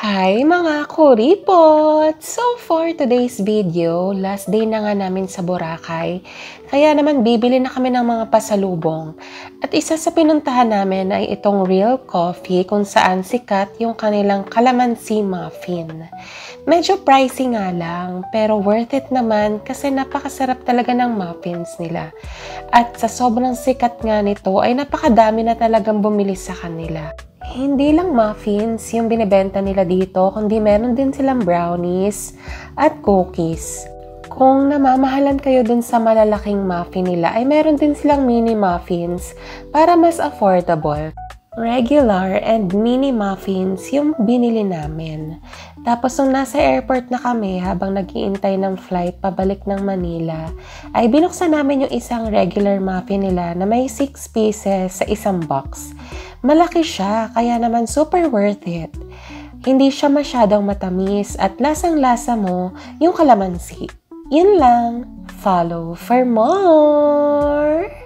Hi mga kuripot! So for today's video, last day na nga namin sa Boracay. Kaya naman bibili na kami ng mga pasalubong. At isa sa pinuntahan namin ay itong Real Coffee kung saan sikat yung kanilang calamansi muffin. Medyo pricey nga lang, pero worth it naman kasi napakasarap talaga ng muffins nila. At sa sobrang sikat nga nito ay napakadami na talagang bumili sa kanila. Hindi lang muffins yung binibenta nila dito, kundi meron din silang brownies at cookies. Kung namamahalan kayo dun sa malalaking muffin nila, ay meron din silang mini muffins para mas affordable. Regular and mini muffins yung binili namin. Tapos nung nasa airport na kami habang nag-iintay ng flight pabalik ng Manila, ay binuksan namin yung isang regular muffin nila na may 6 pieces sa isang box. Malaki siya, kaya naman super worth it. Hindi siya masyadong matamis at lasang-lasa mo yung kalamansi. Yun lang. Follow for more!